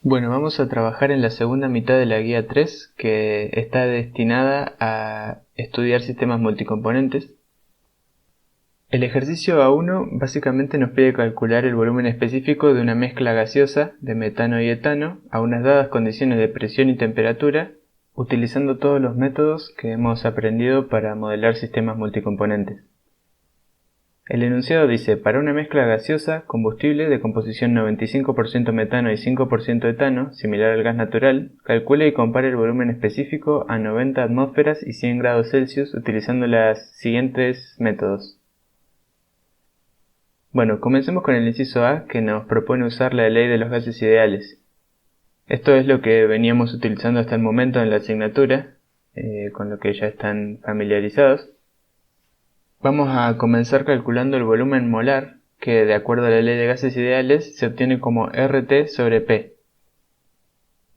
Bueno, vamos a trabajar en la segunda mitad de la guía 3, que está destinada a estudiar sistemas multicomponentes. El ejercicio A1 básicamente nos pide calcular el volumen específico de una mezcla gaseosa de metano y etano a unas dadas condiciones de presión y temperatura, utilizando todos los métodos que hemos aprendido para modelar sistemas multicomponentes. El enunciado dice: para una mezcla gaseosa combustible de composición 95% metano y 5% etano, similar al gas natural, calcule y compare el volumen específico a 90 atmósferas y 100 grados Celsius utilizando los siguientes métodos. Bueno, comencemos con el inciso A, que nos propone usar la ley de los gases ideales. Esto es lo que veníamos utilizando hasta el momento en la asignatura, con lo que ya están familiarizados. Vamos a comenzar calculando el volumen molar, que de acuerdo a la ley de gases ideales se obtiene como RT sobre P.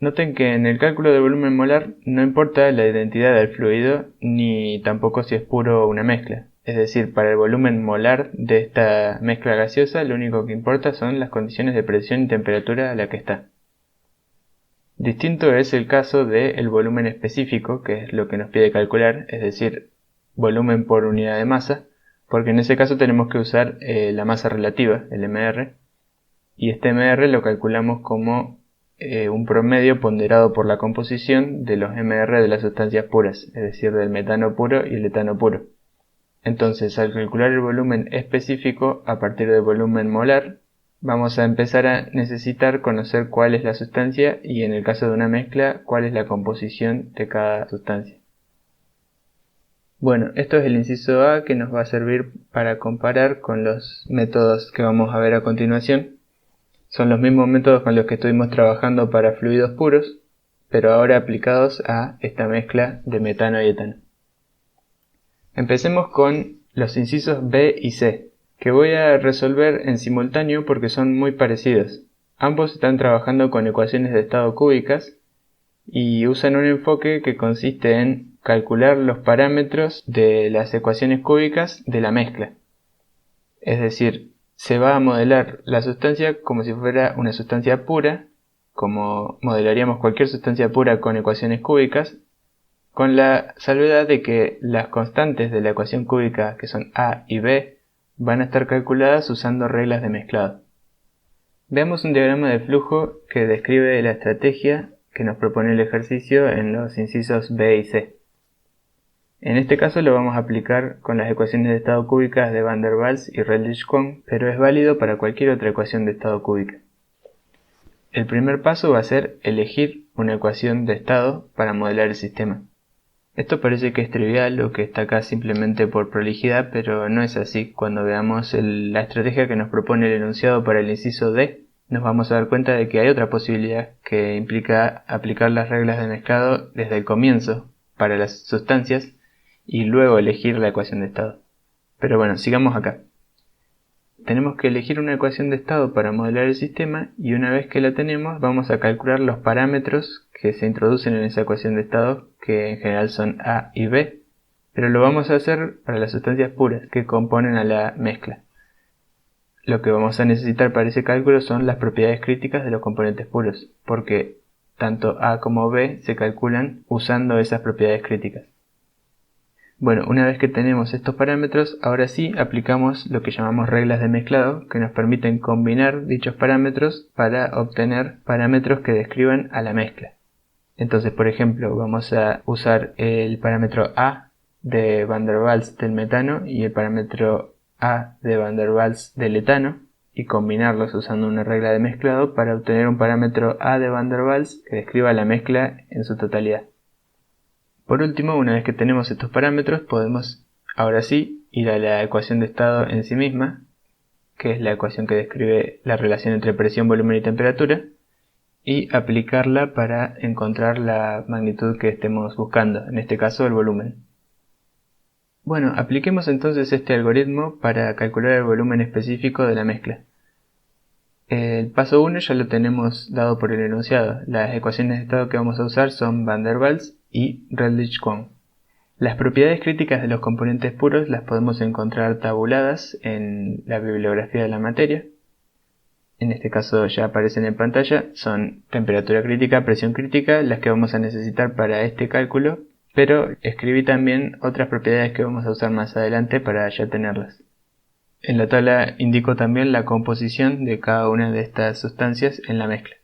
Noten que en el cálculo del volumen molar no importa la identidad del fluido ni tampoco si es puro o una mezcla. Es decir, para el volumen molar de esta mezcla gaseosa lo único que importa son las condiciones de presión y temperatura a la que está. Distinto es el caso del volumen específico, que es lo que nos pide calcular, es decir, volumen por unidad de masa, porque en ese caso tenemos que usar la masa relativa, el MR, y este MR lo calculamos como un promedio ponderado por la composición de los MR de las sustancias puras, es decir, del metano puro y el etano puro. Entonces, al calcular el volumen específico a partir del volumen molar, vamos a empezar a necesitar conocer cuál es la sustancia y, en el caso de una mezcla, cuál es la composición de cada sustancia. Bueno, esto es el inciso A, que nos va a servir para comparar con los métodos que vamos a ver a continuación. Son los mismos métodos con los que estuvimos trabajando para fluidos puros, pero ahora aplicados a esta mezcla de metano y etano. Empecemos con los incisos B y C, que voy a resolver en simultáneo porque son muy parecidos. Ambos están trabajando con ecuaciones de estado cúbicas y usan un enfoque que consiste en calcular los parámetros de las ecuaciones cúbicas de la mezcla. Es decir, se va a modelar la sustancia como si fuera una sustancia pura, como modelaríamos cualquier sustancia pura con ecuaciones cúbicas, con la salvedad de que las constantes de la ecuación cúbica, que son A y B, van a estar calculadas usando reglas de mezclado. Veamos un diagrama de flujo que describe la estrategia que nos propone el ejercicio en los incisos B y C. En este caso lo vamos a aplicar con las ecuaciones de estado cúbicas de Van der Waals y Redlich-Kwong, pero es válido para cualquier otra ecuación de estado cúbica. El primer paso va a ser elegir una ecuación de estado para modelar el sistema. Esto parece que es trivial o que está acá simplemente por prolijidad, pero no es así. Cuando veamos la estrategia que nos propone el enunciado para el inciso D, nos vamos a dar cuenta de que hay otra posibilidad que implica aplicar las reglas de mezclado desde el comienzo para las sustancias y luego elegir la ecuación de estado. Pero bueno, sigamos acá. Tenemos que elegir una ecuación de estado para modelar el sistema y una vez que la tenemos vamos a calcular los parámetros que se introducen en esa ecuación de estado, que en general son A y B, pero lo vamos a hacer para las sustancias puras que componen a la mezcla. Lo que vamos a necesitar para ese cálculo son las propiedades críticas de los componentes puros, porque tanto A como B se calculan usando esas propiedades críticas. Bueno, una vez que tenemos estos parámetros, ahora sí aplicamos lo que llamamos reglas de mezclado, que nos permiten combinar dichos parámetros para obtener parámetros que describan a la mezcla. Entonces, por ejemplo, vamos a usar el parámetro A de Van der Waals del metano y el parámetro A de Van der Waals del etano y combinarlos usando una regla de mezclado para obtener un parámetro A de Van der Waals que describa la mezcla en su totalidad. Por último, una vez que tenemos estos parámetros, podemos ahora sí ir a la ecuación de estado en sí misma, que es la ecuación que describe la relación entre presión, volumen y temperatura, y aplicarla para encontrar la magnitud que estemos buscando, en este caso el volumen. Bueno, apliquemos entonces este algoritmo para calcular el volumen específico de la mezcla. El paso 1 ya lo tenemos dado por el enunciado. Las ecuaciones de estado que vamos a usar son Van der Waals y Redlich-Kwong. Las propiedades críticas de los componentes puros las podemos encontrar tabuladas en la bibliografía de la materia. en este caso ya aparecen en pantalla, son temperatura crítica, presión crítica, las que vamos a necesitar para este cálculo, pero escribí también otras propiedades que vamos a usar más adelante para ya tenerlas. En la tabla indico también la composición de cada una de estas sustancias en la mezcla.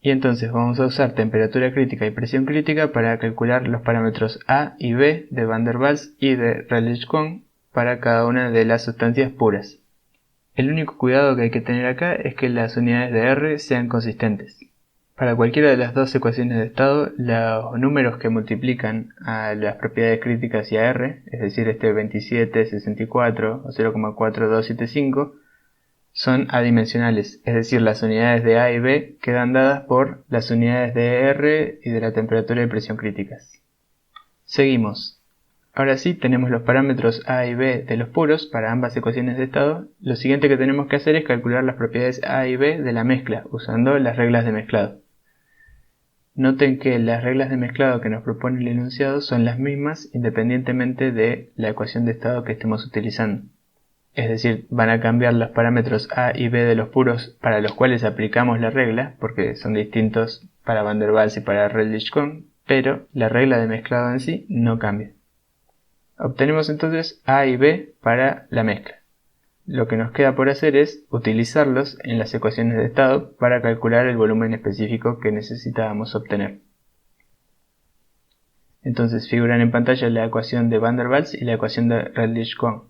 Y entonces vamos a usar temperatura crítica y presión crítica para calcular los parámetros A y B de Van der Waals y de Rayleigh-Kwon para cada una de las sustancias puras. El único cuidado que hay que tener acá es que las unidades de R sean consistentes. Para cualquiera de las dos ecuaciones de estado, los números que multiplican a las propiedades críticas y a R, es decir, este 27, 64 o 0,4275, son adimensionales, es decir, las unidades de A y B quedan dadas por las unidades de R y de la temperatura y presión críticas. Seguimos. Ahora sí, tenemos los parámetros A y B de los puros para ambas ecuaciones de estado. Lo siguiente que tenemos que hacer es calcular las propiedades A y B de la mezcla, usando las reglas de mezclado. Noten que las reglas de mezclado que nos propone el enunciado son las mismas independientemente de la ecuación de estado que estemos utilizando. Es decir, van a cambiar los parámetros A y B de los puros para los cuales aplicamos la regla, porque son distintos para Van der Waals y para Rayleigh-Kwon, pero la regla de mezclado en sí no cambia. Obtenemos entonces A y B para la mezcla. Lo que nos queda por hacer es utilizarlos en las ecuaciones de estado para calcular el volumen específico que necesitábamos obtener. Entonces figuran en pantalla la ecuación de Van der Waals y la ecuación de Rayleigh-Kwon.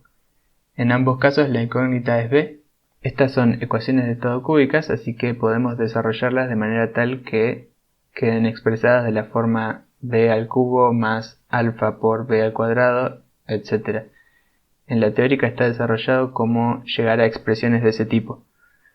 En ambos casos la incógnita es B. Estas son ecuaciones de estado cúbicas, así que podemos desarrollarlas de manera tal que queden expresadas de la forma b al cubo más alfa por b al cuadrado, etc. En la teórica está desarrollado cómo llegar a expresiones de ese tipo.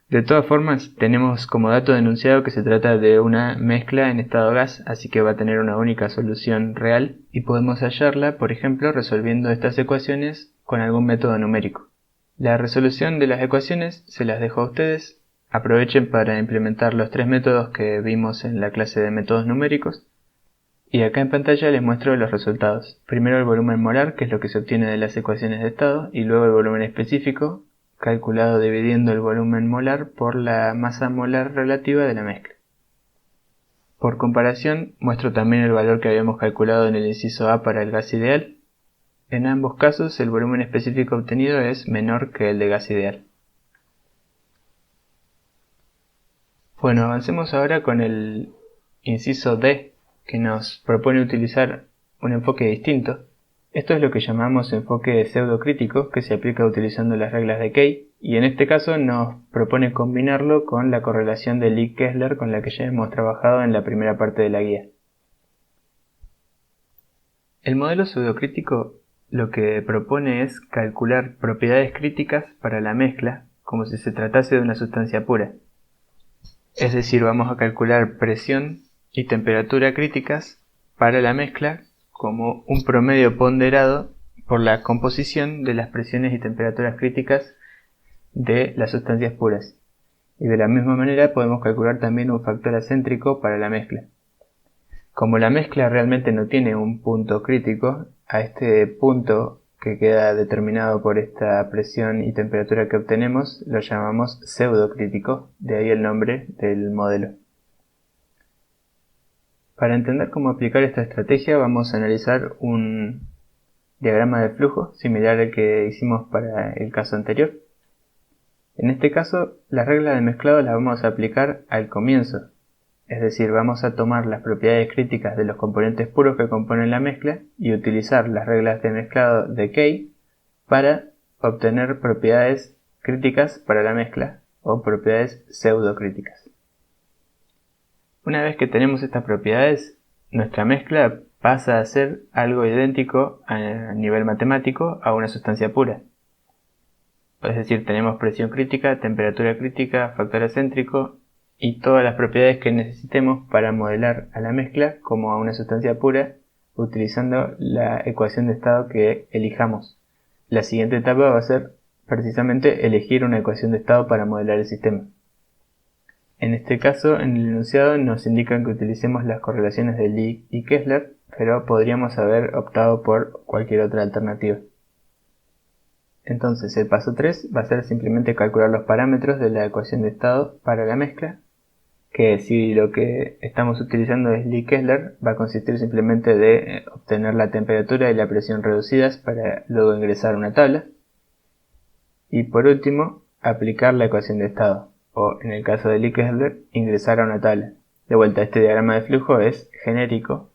De todas formas, tenemos como dato de enunciado que se trata de una mezcla en estado gas, así que va a tener una única solución real y podemos hallarla, por ejemplo, resolviendo estas ecuaciones con algún método numérico. La resolución de las ecuaciones se las dejo a ustedes. Aprovechen para implementar los tres métodos que vimos en la clase de métodos numéricos. Y acá en pantalla les muestro los resultados. Primero el volumen molar, que es lo que se obtiene de las ecuaciones de estado, y luego el volumen específico, calculado dividiendo el volumen molar por la masa molar relativa de la mezcla. Por comparación, muestro también el valor que habíamos calculado en el inciso A para el gas ideal. En ambos casos, el volumen específico obtenido es menor que el de gas ideal. Bueno, avancemos ahora con el inciso D, que nos propone utilizar un enfoque distinto. Esto es lo que llamamos enfoque pseudocrítico, que se aplica utilizando las reglas de Kay, y en este caso nos propone combinarlo con la correlación de Lie-Kessler con la que ya hemos trabajado en la primera parte de la guía. El modelo pseudocrítico lo que propone es calcular propiedades críticas para la mezcla como si se tratase de una sustancia pura. Es decir, vamos a calcular presión y temperatura críticas para la mezcla como un promedio ponderado por la composición de las presiones y temperaturas críticas de las sustancias puras. Y de la misma manera podemos calcular también un factor acéntrico para la mezcla. Como la mezcla realmente no tiene un punto crítico, a este punto que queda determinado por esta presión y temperatura que obtenemos lo llamamos pseudocrítico, de ahí el nombre del modelo. Para entender cómo aplicar esta estrategia vamos a analizar un diagrama de flujo similar al que hicimos para el caso anterior. En este caso, la regla de mezclado la vamos a aplicar al comienzo, es decir, vamos a tomar las propiedades críticas de los componentes puros que componen la mezcla y utilizar las reglas de mezclado de Kay para obtener propiedades críticas para la mezcla o propiedades pseudocríticas. Una vez que tenemos estas propiedades, nuestra mezcla pasa a ser algo idéntico a nivel matemático a una sustancia pura. Es decir, tenemos presión crítica, temperatura crítica, factor acéntrico y todas las propiedades que necesitemos para modelar a la mezcla como a una sustancia pura utilizando la ecuación de estado que elijamos. La siguiente etapa va a ser precisamente elegir una ecuación de estado para modelar el sistema. En este caso, en el enunciado nos indican que utilicemos las correlaciones de Lie y Kessler, pero podríamos haber optado por cualquier otra alternativa. Entonces el paso 3 va a ser simplemente calcular los parámetros de la ecuación de estado para la mezcla, que si lo que estamos utilizando es Lee-Kessler, va a consistir simplemente de obtener la temperatura y la presión reducidas para luego ingresar a una tabla. Y por último, aplicar la ecuación de estado, o en el caso de Lee-Kessler, ingresar a una tabla. De vuelta, este diagrama de flujo es genérico.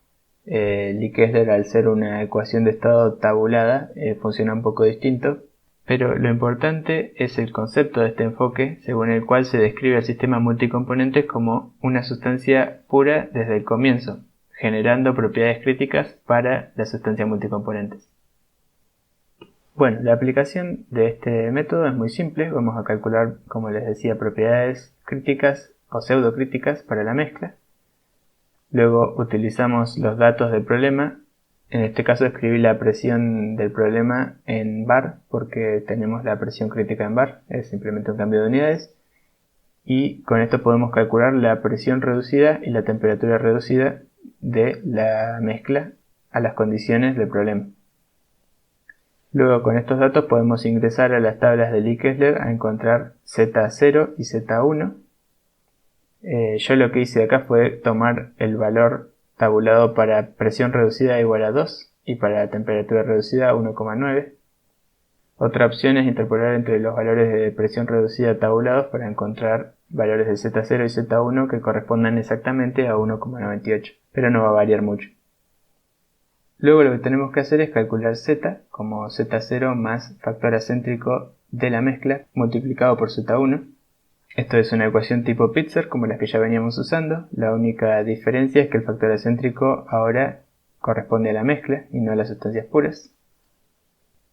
Lee-Kessler, al ser una ecuación de estado tabulada, funciona un poco distinto. Pero lo importante es el concepto de este enfoque, según el cual se describe el sistema multicomponentes como una sustancia pura desde el comienzo, generando propiedades críticas para la sustancia multicomponentes. Bueno, la aplicación de este método es muy simple. Vamos a calcular, como les decía, propiedades críticas o pseudocríticas para la mezcla. Luego utilizamos los datos del problema. En este caso escribí la presión del problema en bar porque tenemos la presión crítica en bar, es simplemente un cambio de unidades. Y con esto podemos calcular la presión reducida y la temperatura reducida de la mezcla a las condiciones del problema. Luego con estos datos podemos ingresar a las tablas de Lee-Kessler a encontrar Z0 y Z1. Yo lo que hice acá fue tomar el valor tabulado para presión reducida igual a 2 y para temperatura reducida a 1,9. Otra opción es interpolar entre los valores de presión reducida tabulados para encontrar valores de Z0 y Z1 que correspondan exactamente a 1,98, pero no va a variar mucho. Luego lo que tenemos que hacer es calcular Z como Z0 más factor acéntrico de la mezcla multiplicado por Z1. Esto es una ecuación tipo Pitzer como las que ya veníamos usando. La única diferencia es que el factor acéntrico ahora corresponde a la mezcla y no a las sustancias puras.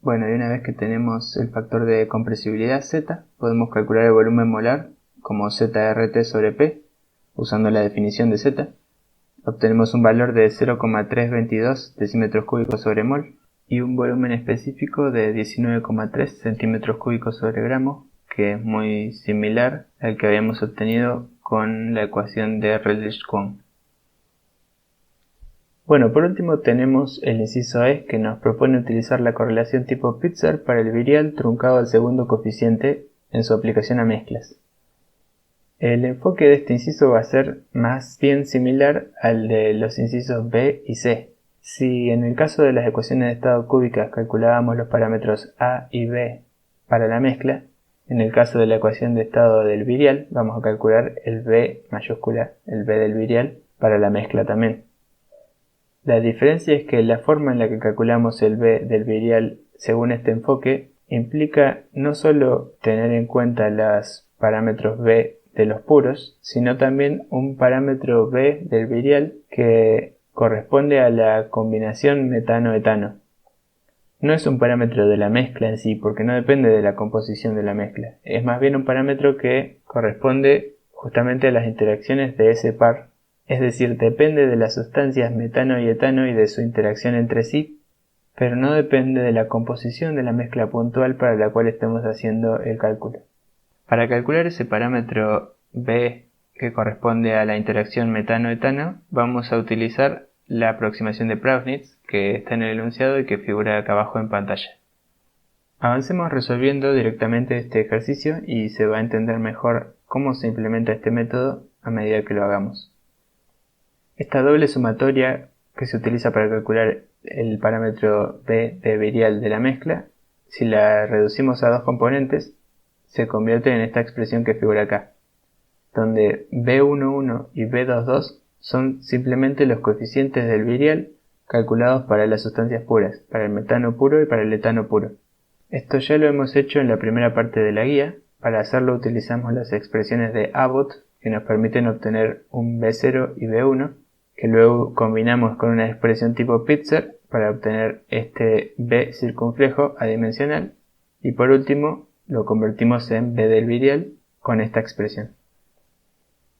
Bueno, y una vez que tenemos el factor de compresibilidad Z, podemos calcular el volumen molar como ZRT sobre P, usando la definición de Z. Obtenemos un valor de 0,322 decímetros cúbicos sobre mol y un volumen específico de 19,3 centímetros cúbicos sobre gramo, que es muy similar al que habíamos obtenido con la ecuación de Redlich-Kwong. Bueno, por último tenemos el inciso E, que nos propone utilizar la correlación tipo Pitzer para el virial truncado al segundo coeficiente en su aplicación a mezclas. El enfoque de este inciso va a ser más bien similar al de los incisos B y C. Si en el caso de las ecuaciones de estado cúbicas calculábamos los parámetros A y B para la mezcla, en el caso de la ecuación de estado del virial vamos a calcular el B mayúscula, el B del virial, para la mezcla también. La diferencia es que la forma en la que calculamos el B del virial según este enfoque implica no solo tener en cuenta los parámetros B de los puros, sino también un parámetro B del virial que corresponde a la combinación metano-etano. No es un parámetro de la mezcla en sí, porque no depende de la composición de la mezcla. Es más bien un parámetro que corresponde justamente a las interacciones de ese par. Es decir, depende de las sustancias metano y etano y de su interacción entre sí, pero no depende de la composición de la mezcla puntual para la cual estemos haciendo el cálculo. Para calcular ese parámetro B que corresponde a la interacción metano-etano, vamos a utilizar la aproximación de Prausnitz, que está en el enunciado y que figura acá abajo en pantalla. Avancemos resolviendo directamente este ejercicio y se va a entender mejor cómo se implementa este método a medida que lo hagamos. Esta doble sumatoria que se utiliza para calcular el parámetro B de virial de la mezcla, si la reducimos a dos componentes, se convierte en esta expresión que figura acá, donde B11 y B22 son simplemente los coeficientes del virial calculados para las sustancias puras, para el metano puro y para el etano puro. Esto ya lo hemos hecho en la primera parte de la guía. Para hacerlo utilizamos las expresiones de Abbott que nos permiten obtener un B0 y B1, que luego combinamos con una expresión tipo Pitzer para obtener este B circunflejo adimensional y por último lo convertimos en B del virial con esta expresión.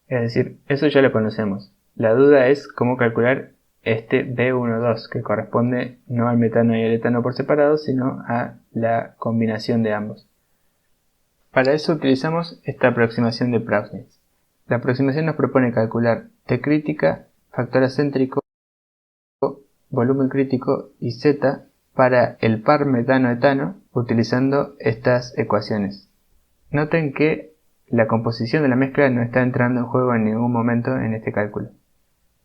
Es decir, eso ya lo conocemos. La duda es cómo calcular este B12 que corresponde no al metano y al etano por separado, sino a la combinación de ambos. Para eso utilizamos esta aproximación de Prausnitz. La aproximación nos propone calcular T crítica, factor acéntrico, volumen crítico y Z para el par metano-etano utilizando estas ecuaciones. Noten que la composición de la mezcla no está entrando en juego en ningún momento en este cálculo.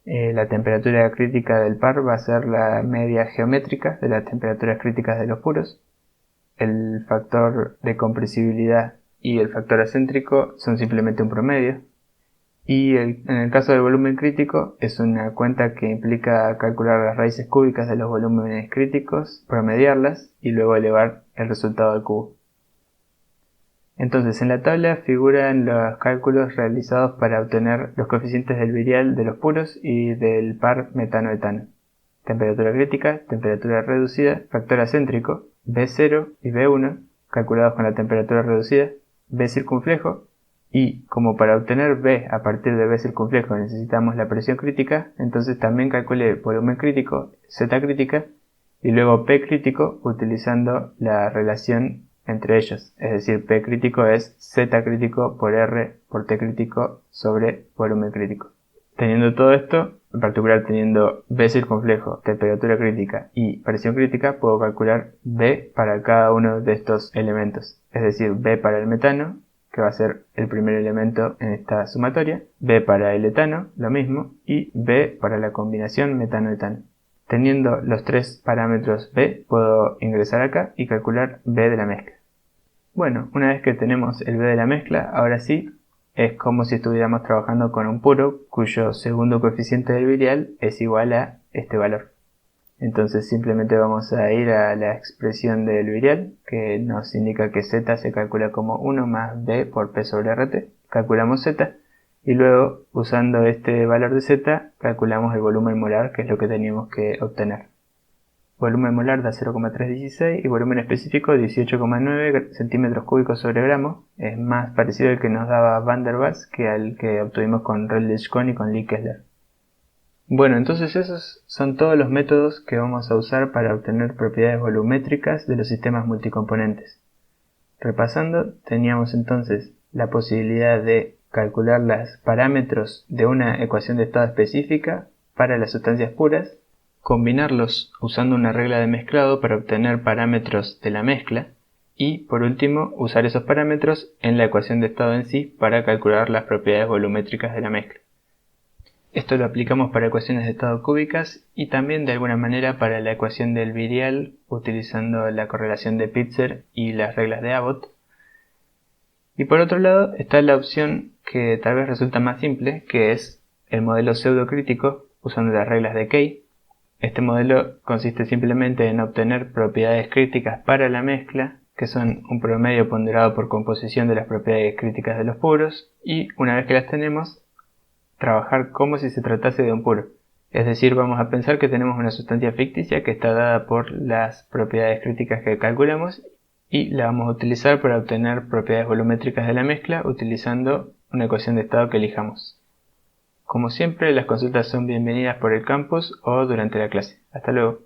La temperatura crítica del par va a ser la media geométrica de las temperaturas críticas de los puros. El factor de compresibilidad y el factor acéntrico son simplemente un promedio. Y en el caso del volumen crítico es una cuenta que implica calcular las raíces cúbicas de los volúmenes críticos, promediarlas y luego elevar el resultado al cubo. Entonces en la tabla figuran los cálculos realizados para obtener los coeficientes del virial de los puros y del par metano-etano. Temperatura crítica, temperatura reducida, factor acéntrico, B0 y B1, calculados con la temperatura reducida, B circunflejo, y como para obtener B a partir de B circunflejo necesitamos la presión crítica, entonces también calculé volumen crítico, Z crítica, y luego P crítico utilizando la relación entre ellos, es decir, P crítico es Z crítico por R por T crítico sobre volumen crítico. Teniendo todo esto, en particular teniendo B circunflejo, temperatura crítica y presión crítica, puedo calcular B para cada uno de estos elementos, es decir, B para el metano, que va a ser el primer elemento en esta sumatoria, B para el etano, lo mismo, y B para la combinación metano-etano. Teniendo los tres parámetros B, puedo ingresar acá y calcular B de la mezcla. Bueno, una vez que tenemos el B de la mezcla, ahora sí, es como si estuviéramos trabajando con un puro cuyo segundo coeficiente del virial es igual a este valor. Entonces simplemente vamos a ir a la expresión del virial, que nos indica que Z se calcula como 1 más B por P sobre RT. Calculamos Z y luego, usando este valor de Z, calculamos el volumen molar, que es lo que teníamos que obtener. Volumen molar da 0,316 y volumen específico 18,9 centímetros cúbicos sobre gramo. Es más parecido al que nos daba Van der Waals que al que obtuvimos con Redlich-Kohn y con Lee Kessler. Bueno, entonces esos son todos los métodos que vamos a usar para obtener propiedades volumétricas de los sistemas multicomponentes. Repasando, teníamos entonces la posibilidad de calcular los parámetros de una ecuación de estado específica para las sustancias puras, combinarlos usando una regla de mezclado para obtener parámetros de la mezcla y, por último, usar esos parámetros en la ecuación de estado en sí para calcular las propiedades volumétricas de la mezcla. Esto lo aplicamos para ecuaciones de estado cúbicas y también de alguna manera para la ecuación del virial utilizando la correlación de Pitzer y las reglas de Abbott. Y por otro lado está la opción que tal vez resulta más simple, que es el modelo pseudocrítico usando las reglas de Kay. Este modelo consiste simplemente en obtener propiedades críticas para la mezcla, que son un promedio ponderado por composición de las propiedades críticas de los puros, y una vez que las tenemos, trabajar como si se tratase de un puro. Es decir, vamos a pensar que tenemos una sustancia ficticia que está dada por las propiedades críticas que calculamos y la vamos a utilizar para obtener propiedades volumétricas de la mezcla utilizando una ecuación de estado que elijamos. Como siempre, las consultas son bienvenidas por el campus o durante la clase. Hasta luego.